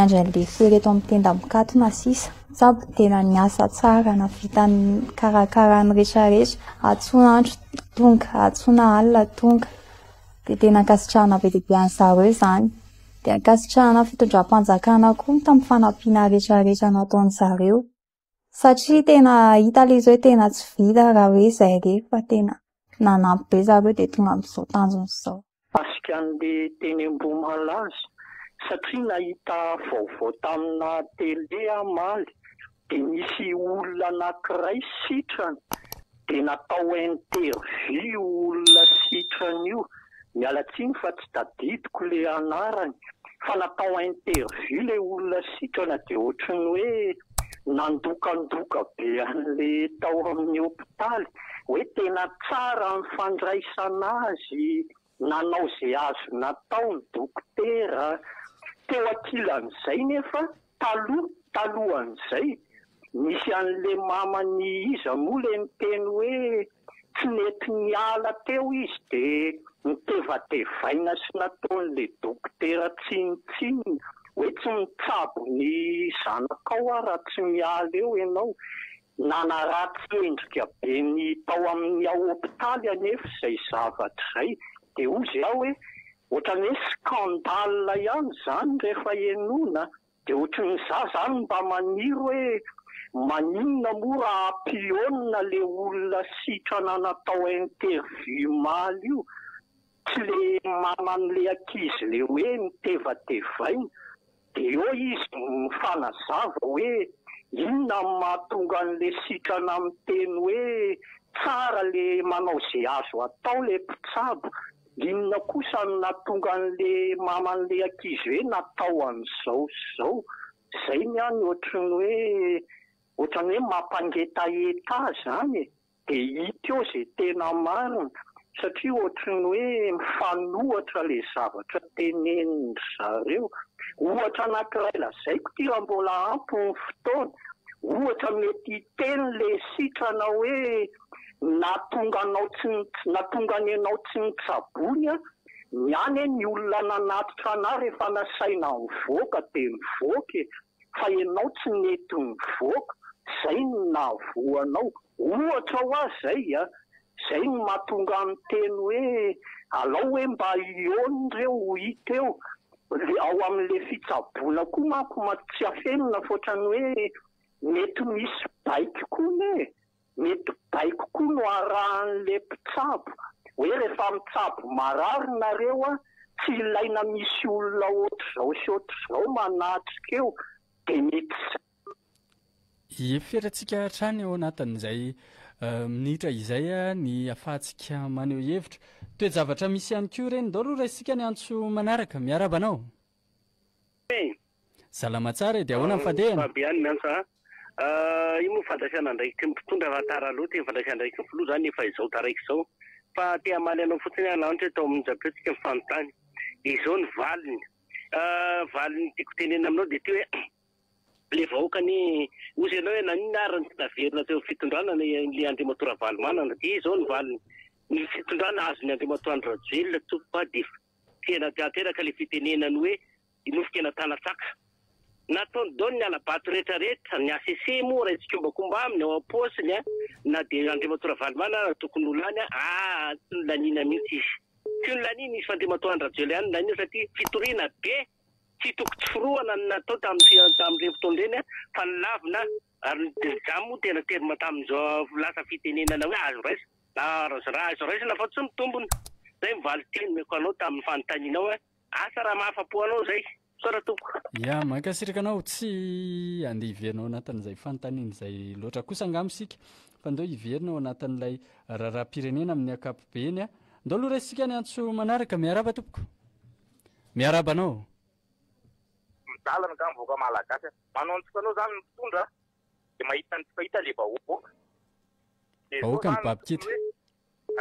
Andran'le fereto amin'ny tenda mikatona sisa sady tena niasa tsara navitany karakarany rehetrarehetra atsona andro tonga atsona alina tonga de tena ankasitrahana be dia be an'zareo zany de ankasitrahana fitondram-panjakana koa tamin'ny fanampiana rehetrarehetra nataon'ny zareo satria tena hita le zao tena tsy vita raha hoe zay rehefa tena nanampy be zareo de tonga am'izao tanjony zao. Pasika an'le teny Ambomalaza satria nahita vaovao tamina tele amaly de misy olona anankiray sitrana de natao interview olona sitrana io mialatsiny fa tsy tadidiko le anarany fa natao interview le olona sitrana de ohatrany hoe nandokandoka be an'le tao amin'ny hopitaly hoe tena tsara ny fandraisana azy nanao zay azo natao ny dokotera teo ankilan'izay nefa talohan'izay misy an'le mamany iza moa le miteny hoe tsy mety miala teo izy de nitevatevaina sy nataon'le dokotera tsinitsiny hoe tsy mitsabo ny zanakao raha tsy miala eo ianao nanaratsy endrika be ny tao amin'ny hopitaly anefa izay zavatra izay de ozy aho hoe ohatrany hoe scandale ihany zany rehefa enona de ohatran'ny za zany mba maniry hoe maninona moa raha ampiona le olona sitrana natao interview maly io tsy le maman'le ankizy le hoe nitevatevaina de eo izy mifanazava hoe inona mahatonga an'le sitrana miteny hoe tsara le manao zay azo atao le mpitsabo inona kosa no nahatonga an'le maman'le ankizy hoe natao an'izao zao zay niany ohatrany hoe mampangetaheta zany de hita eo zay tena marina satria ohatrany hoe mifanohatra le zavatra tenenin zareo ohatra anankiray lazaiko ty raha mbola ampy ny fotoana ohatra mety teny le sitrana hoe natonga ny anao tsy nitsabony niany ny olona nanatitra ana rehefa nasaina mivoaka de mivoaka fa ianao tsy nety mivoaka zay no nahavoanao ohatra ho azy zay no mahatonga amin'ny teny hoe alao hoe mba iony reo hita eo ao amin'le fitsaboana koa manko tsy afenina fotrany hoe mety misy baiko koa mety baiko koa no arahan'le mpitsabo hoe rehefa mitsabo marary nareo tsy ilaina misy olona ohatr'izao sy ohatr'izao manatrika eo de mety feratsika hatrany eo anatin'izay minitra izay ny afahantsika maneho hevitra toe-javatra misy ihany koa reny dao aloha raha isika ny antso manaraka miarabanao salama tsara de ahoana mifandehana io moa fandraisana ndraiky mpitondra rahatara loatra ny fandraisana ndraiky filoha zany efa izao taraiky izao fa te hamaly anao fotsiny alanitra tao amin'ny japetsika mifanontany izao ny valiny tiako tenena aminao de ty hoe le vahoakany ozy ianao hoe nanina arany tsy taverina teo fitondrana le Andriamatora Valomanana de izao ny valiny ny fitondrana azony Andriamatora Rajoelina tokoa de tena tanteraka le fitenenany hoe inofika ena tanatsaka nataony dao ny alabato rehetrarehetra ny ACC moa raha itsikombakomba aminy ao am-paosiny na de Andriamatora Valomanana tokony olany tsy nolanina mihitsy izy tsy nolanina izy fa Andriamatora Rajoelina ihany nolanina satria fitoriana be tsy toko tsy firohana natao tamin'ireny fotoana ireny fa nilavina ary za moa tena terima tamin'izao lasa fitenenana hoe azo raisina fa tsy mitombona zay mivaly teny meko anao tamin'ny fanontanianao asa raha mahafapo anao zay soratoko ya mankasiraka anao tsy andeha iverinao anatin'izay fanontaniana izay loatra kosa angambosika fa ndao iverinao anatin'ilay raharam-pirenena amin'ny ankapobeny ndao aloha raha isika ny antso manaraka miaraba tompoko miarabanao dalana ka mivoaka malagasy manao antsika anao zany mitondra de mahita ny fahita le vahoaka vahoaka ny babikita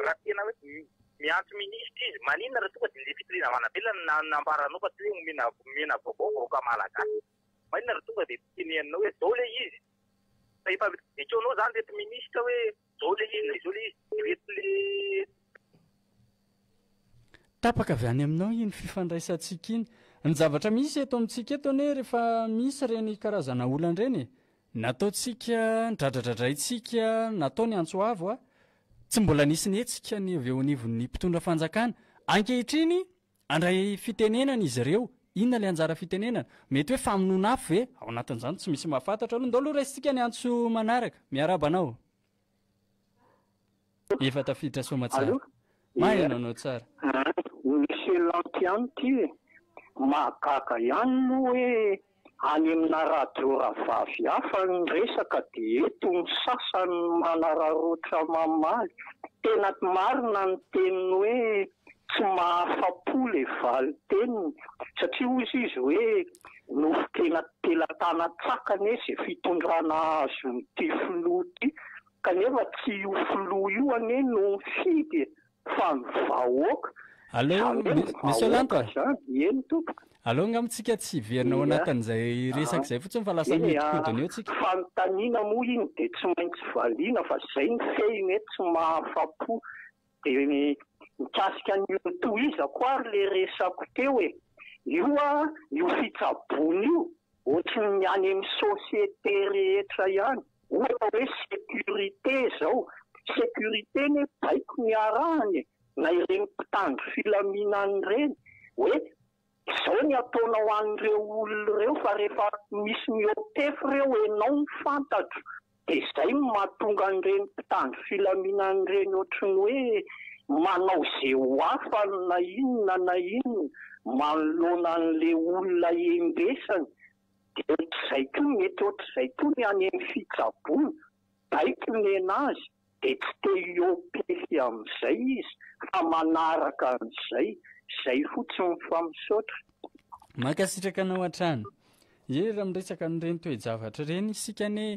raha tena hoe miantso ministra izy maninona raha tonga de le fitoriana manabelana nambaranao fa tsy hoe mena vahoaka malagasy maninona raha tonga de tenenanao hoe zao le izy fa efa ekeonao zany reto ministra hoe zao le izy reto le tapaka avy any aminao iny fifandraisantsika iny ny zavatra misy eto amintsika eto ane rehefa misy reny karazana olan'ireny nataotsika ndradradradraitsika natao ny antsoavo a tsy mbola nisy ny etsika ny avy eo anivon'ny mpitondra fanjakana ankehitriny andray fitenenana izy ireo inona le anjara fitenenana mety hoe famonoana afo ve ao anatin'izany tsy misy mahafantatra aloha ndao aloha raisitsika ny antso manaraka miarabanao efa tafiditra somatsara maheno anao tsara misy lanty ihany ty mahagaga ihany no hoe any amina radioravavy hafa ny resaka dia eto ny sasany manararoatra mamaly tena marina ny teniny hoe tsy mahafa-po le valy teniny satria ozy izy hoe nofokena telatana tsakany izay fitondrana azo nyity filoha ity kanefa tsy io filoha io ane no fidy fa ny vahoaka allo misy olanto eny tompoko allo ngamitsika tsy iverinao anatin'izay resaka izay fotsiny fa lasa miodikodiny eo tsika fanontaniana moa iny dia tsy maintsy valiana fa zay ny fehiny hoe tsy mahafa-po dia mikasika ny tohizako ary le resako teo e io a io fitsabony io ohatrany ny any amin'ny société rehetra ihany ohatra hoe sécurité zao sécurité ny baiko miarahany na ireny mpitandro filaminany reny hoe izao ny ataonao an'ireo olona ireo fa rehefa misy miotefy ireo enao ny fantatro dia izay mahatonga an'ireny mpitandro filaminany reny ohatrany hoe manao izay ho hafa na inona manoloana an'ilay olona embesany dia ohatr'izay koa mety ohatr'izay koa ny any amin'ny fitsaboana baiko ny enazy dia tsy te iopefy amin'izay izy fa manaraka an'izay izay fotsiny mifamisaotra mankasitraka anao an-trano e raha miresaka n'ireny toe-javatra ireny isika ne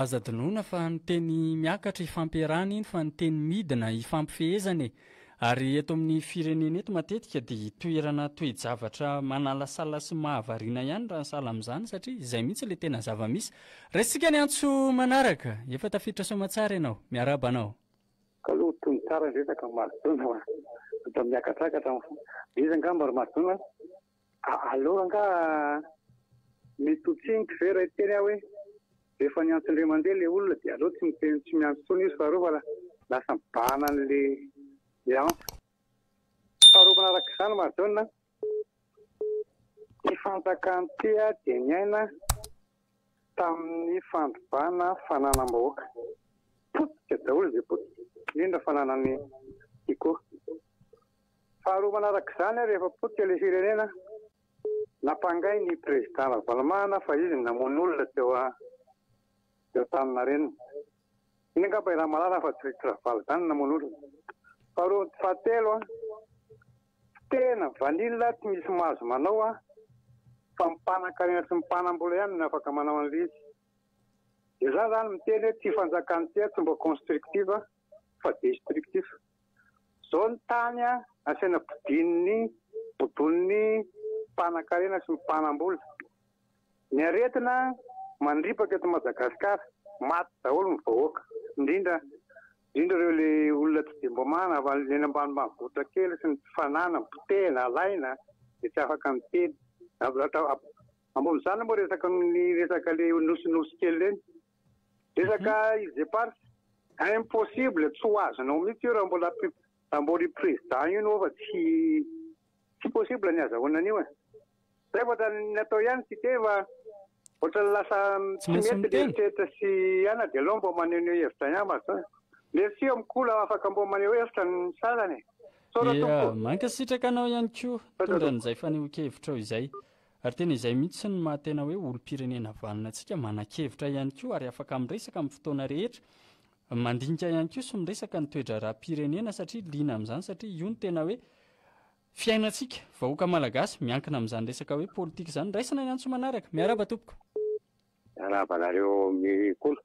azadinoana fa ny teny miakatra ifampiarana iny fa ny teny midina ifampifehezana ary eto amin'ny firenena eto matetika dia toerana toe-javatra manalasala sy mahavariana ihany raha sala amin'izany satria izay mihitsy le tena zava-misy raisitsika ny antso manaraka efa tafiditra somatsara ianao miaraba anao kaloha tony tsara resaka marodona atao miakatrakatra izy angamba ry marodona aloha nga mitotsinika ve raha teny aho hoe rehefa niantsondre mandeha le olona dia aloha tsy miteny tsy miantsony izy faharoa fa lasa mibahana an'le antso faharoa manaraka izany marodona ny fanjakany tia dia niaina tamin'ny fandrobana fananam-bahoaka potika daholo izay potika indrindra fananany iko faharoa manaraka izany rehefa potika ilay firenena nampangay ny président Ravalomanana fa izy namono olona teo tanina reny iny angamba raha malala fa tsy Ravalo izany namono olona faharoa fahatelo tena vanilla tsy misy mahazo manao fa mipanan-karena sy mipanam-bola ihany no afaka manao an'ilay izy dia za zany miteny hoe tsy fanjakany tia tsy mba constructive fa destructif zao ny tany asena bodininy bodoniny mipanan-karena sy mipanam-bola ny aretina mandripaka eto Madagasikara maty daholo ny vahoaka indrindra ireo le olona tsy dia mba mana eny ambanimbanivohitra kely sy ny fanana potehina alaina dia tsy afaka miteny ambon'izany moa resaka le nosinosy kely reny resaka izeparsa impossible tsy ho azonao mihitsy io raha mbola président io no fa tsy possible ny azahoana an'io zay vata natao ihany tsy teva ohatra lasa tsy mety letrehitra sy ana dia aloha mba maneho hevitra ihany mazany merci amikola afaka mba maneho hevitra ny salany mankasitraka anao ihany koa tondran'izay fanehoan-kevitra izay ary tena izay mihitsy ny mahatena hoe olo-pirenena valina antsika manan-kevitra ihany koa ary afaka miresaka amin'ny fotoana rehetra mandinika ihany koa sy miresaka ny toedra raha-pirenena satria liana amin'izany satria io ny tena hoe fiainantsika vahoaka malagasy miankina amin'izany resaka hoe politika izany raisina ny antso manaraka miaraba tompoko miaraba nareo mikola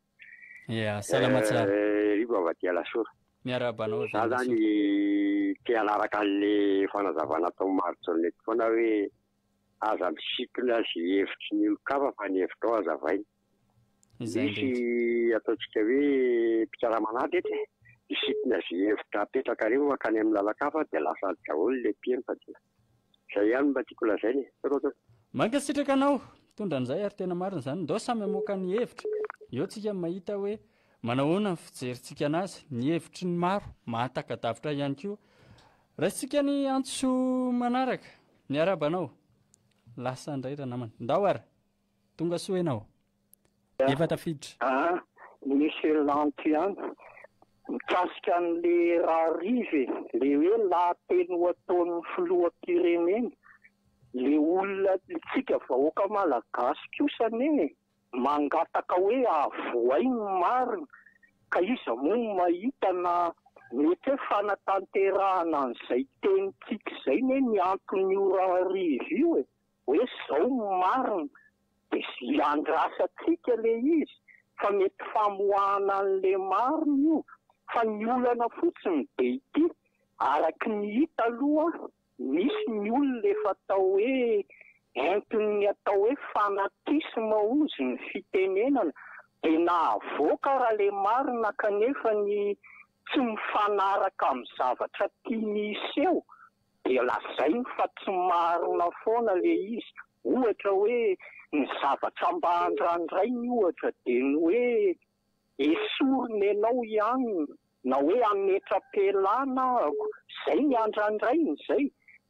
salama tsara rivo avadia lasora miaraba anao za zany te hanaraka an'le fanazavana tao marotsony eto foana hoe aza misitona sy hevitry ny olo-kafa fa ny hevitra ao azavainy misy ataontsika hoe mpikaramanady ety misitona sy hevitra apetraka reo akany amin'ny lalakafa dia lasa daholo le mpieny fa dia Zay ihany mba tiako lazainy mankasitraka anao tondra an'izay ary tena marina izany ndao samy hamoaka ny hevitra eo tsika mahita hoe manahoana ny fijerintsika anazy ny hevitry ny maro mahatakadavitra ihany koa raha sika ny antso manaraka ny arabanao lasa indray raha namana ndao ary tonga soenao efa tafiditra misy lanty ihany mikasika an'le rarive le hoe lahateny ataon'ny filoham-pirenena le olona tsika vahoaka malagasy kosany mangataka hoe avoay ny marina ka iza moa mahita na mety hoe fanatanterahana an'izay tenytsika izay ny anton'io rarive io hoe zao ny marina dia sy andrasatsika le izy fa mety famoahana an'le marina io fa ny olana fotsiny be ity araky ny hita aloha misy ny olona efa atao hoe entiny atao hoe fanatisma ozy ny fitenenana dia nahavoaka raha le marina kanefa ny tsy mifanaraka amin'ny zavatra tiany iseho dia lazainy fa tsy marina foana le izy ohatra hoe ny zavatra mba andrandray ny ohatra dia ny hoe esorina ianao ihany na hoe ametram-pelana izay ny andrandrainy izay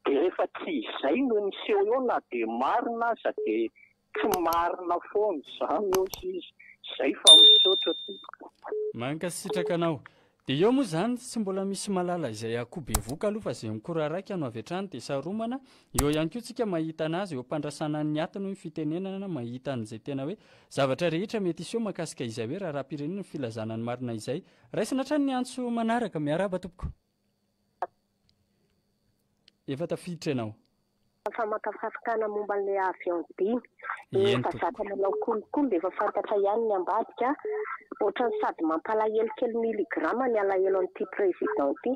dia rehefa tsy izay no niseho eo na dia marina aza dia tsy marina foana izany eo izy izay fa misaotra mankasitraka anao dia eo moa izany tsy mbola misy malala izay akoho be voka aloha fa izay mikora raika no avy hatrany dia saromana eo ihany koa tsika mahita anazy eo ampandrasana ny atiny hoe fitenenana mahita an'izay tena hoe zavatra rehetra mety iseho mahakasika izay hoe raharam-pirenena ny filazana ny marina izay raisina hatrany ny antso manaraka miaraba tompoko efa tafiditra ianao famakafafakana momba n'ilay avion dimy efa zatra manao kolokolo dia efa fantatra ihany ny ambadika ohatrany sady mampalahelo kely miligrama ny alahelo an'ity président ity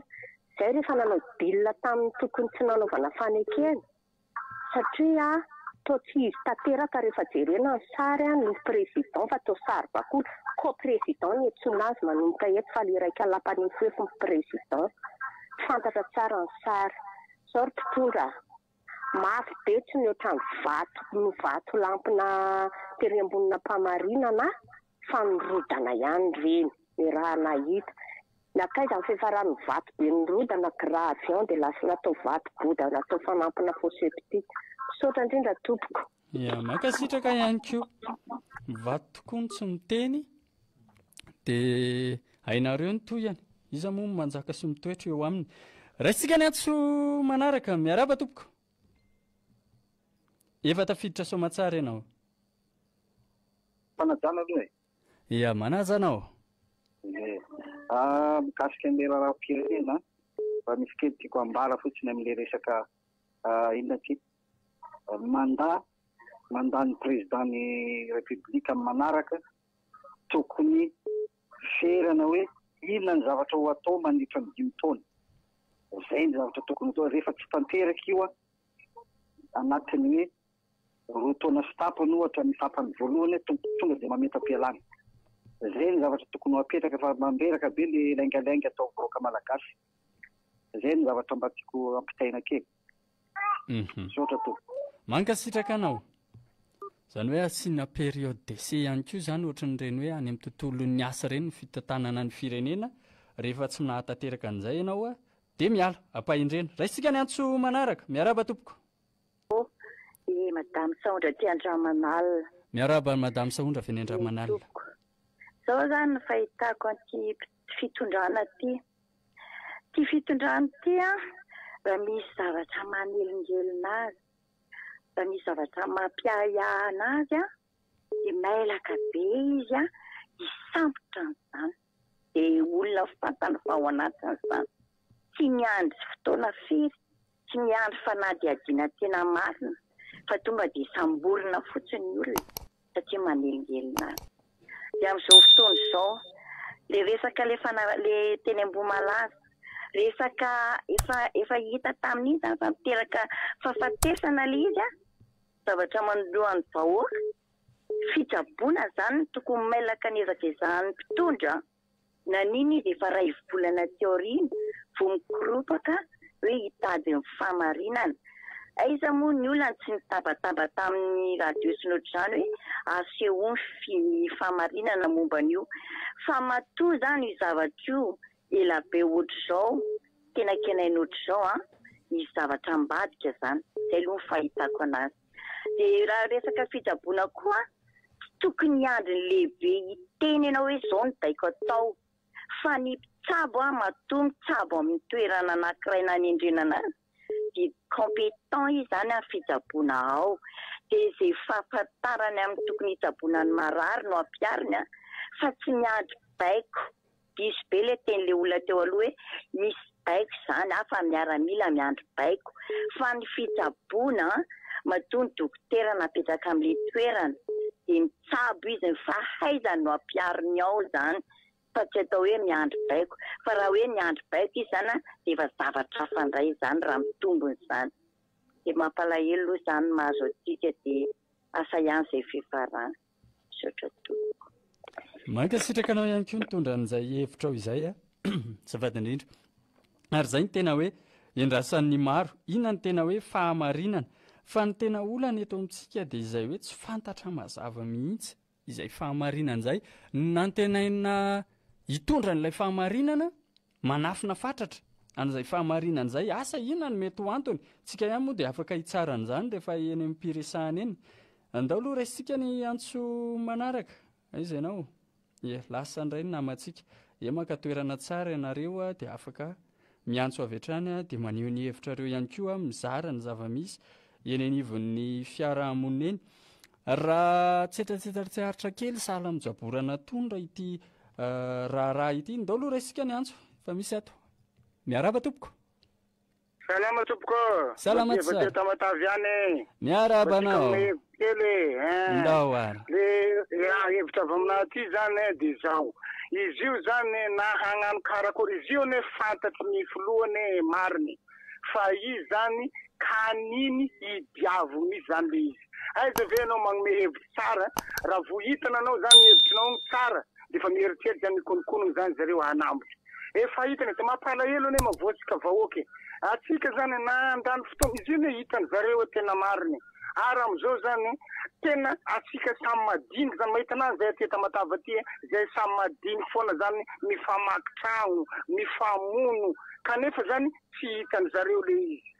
izay rehefa nanao dila tamin'ny tokony tsy nanaovana fanekeny satria to tsy izy tanteraka rehefa jerena ny sary ny président fa to sary bakoly ko président ny etsona azy manomboka eto fa le raika lapany fefy ny président fantatra tsara ny sary sorte tonga mafy be tsy ny ohatran'ny vato lampina tery ambonina mpamarinana fa nirodana ihany reny ny raha nahita nakaiza ny fifarany vato be nirodana gra avion dia lasa natao vato boda natao fanampina foseptik misaotra indrindra tompoko mankasitraka ihany koa vato tokoa ny tsy miteny dia hainareo ny toyany iza moa manjaka sy mitoetra eo aminy raisika ny antso manaraka miaraba tompoko efa tafiditra somatsara ianao fanajana aloha ia manaja anao mikasika an'ilay raharam-pirenena fa misy kely tiako ambara fotsiny amin'ilay resaka inona ty mandany président ny république manaraka tokony ferana hoe inona ny zavatra ho atao mandritra ny 5 taona izay ny zavatra tokony atao rehefa tsy tanteraka io anatiny hoe 2 taona sy tapany ohatra ny tapany voalohany tonga dia mametam-pialana izay ny zavatra tokony ho apetraka fa mamberaka be le laingalenga atao vahoaka malagasy izay ny zavatra mba tiako ampitaina kely misaotra to mankasitraka anao izany hoe asiana période d'essai ihany koa izany ohatran'ireny hoe any amin'ny tontolon'ny asa ireny ny fitantanana ny firenena rehefa tsy nahatanteraka an'izay ianao dia miala ampahindrena raisika ny antso manaraka miaraba tompoko madame Saondra ty Andramanalina miaraba madame Saondra avy any Andramanalina zao zany fahitako an'ity fitondrana ty fitondrana ty raha misy zavatra manelingelina azy raha misy zavatra mampiahana azy dia mailaka be izy hisambotra n'izany dia olona fantany fa ao anatin'izany tsy miandry fotoana firy tsy miandry fanadiadiana tena marina fa tonga dia samborina fotsiny olona satria manelingelina azy dia amin'izao fotoana izao le resaka le teny Ambohimalaza resaka efa hita tamin'iny zany fa miteraka fahafatesana le izy zavatra manoloan'ny vahoaka fitsaboana zany tokony mailaka ny ezaka izany mpitondra na niny izy efa 2 volana teoriana vao mikoropaka hoe hitady ny famarinana aiza moa ny olona tsy nitabataba tamin'ny radio sy ny ohatr'izany hoe aseho ny fahamarinana momba an'io fa matoa zany io zavatra io ela be ohatr'izao tena kenainy ohatr'izao misy zavatra ambadika zany zay aloha ny fahitako anazy dia raha resaka fitsaboana koa tokony andry ny lehibe hiteny ianao hoe izao no daiko atao fa ny mpitsabo matoa mitsabo amin'ny toerana anankiray na nendrenana dia compétent izy zany amin'ny fitsaboana ao dia izay fahafantarany amin'ny tokony hitsaboana ny marary no ampiariny fa tsy miandry baiko diso be ilay teny ilay olona teo aloha hoe misy baiko zany fa miaramila miandry baiko fa ny fitsaboana matoa ny dokotera napetraka amin'ilay toerana dia mitsabo izy ny fahaizany no ampiariny ao zany fa tsy atao hoe miandry baiko fa raha hoe miandry baiko izy zany dia efa zavatra fandray zany raha mitombony zany dia mampalahelo aloha zany mahazo atsika dia asa ihany izay fifarana sotra tompoko. Mankasitraka anao ihany koa nitondra an'izay hevitra ao izay zafady indrindra ary izay ny tena hoe endrasan'ny maro inona ny tena hoe fahamarinana fa ny tena olana eto amintsika dia izay hoe tsy fantatra mazava mihitsy izay fahamarinana izay na ny tenaina hitondra n'ilay fahamarinana manafina fatratra an'izay fahamarinana izay asa inona no mety ho antony tsika ihany moa dia afaka hitsara an'izany rehefa eny amin'ny mpiresahana eny andao aloha raisitsika ny antso manaraka izy ianao lasa indray ny namantsika maka toerana tsara ianareo dia afaka miantso avy hatrany dia maneho ny hevitrareo ihany koa mizara ny zava-misy eny anivon'ny fiarahamonina eny raha tsetratsetratsiaritra kely sahala mijaborana tondra ity raha ity ndao aloha raisitsika ny antso fa misy ato miaraba tompoko salama tompoko salama tsara tamatavy any miaraba anao kely ndao ary le hevitra avy aminahy ty zany dia zao izy io zany na hagnano karakory izy io ne fantatry ny filohany mariny fa izy zany kaniny hidiavo misy zany le izy aiza ve anao magnome hevitra tsara raha vo hitana anao zany hevitrinao tsara dia efa mieritseritsy zany mikonokonony zany zareo hanambotra efa hitana dia mampalahelo ne mavoatsika vahoaky atsika zany na andany fotoana izy io ne hitany zareo tena mariny ary am'izao zany tena atsika samy madinika zany mahita anazy zay aty Tamatava aty zay samy madinika foana zany mifamaky tragno mifamono kanefa zany tsy hitany zareo le izy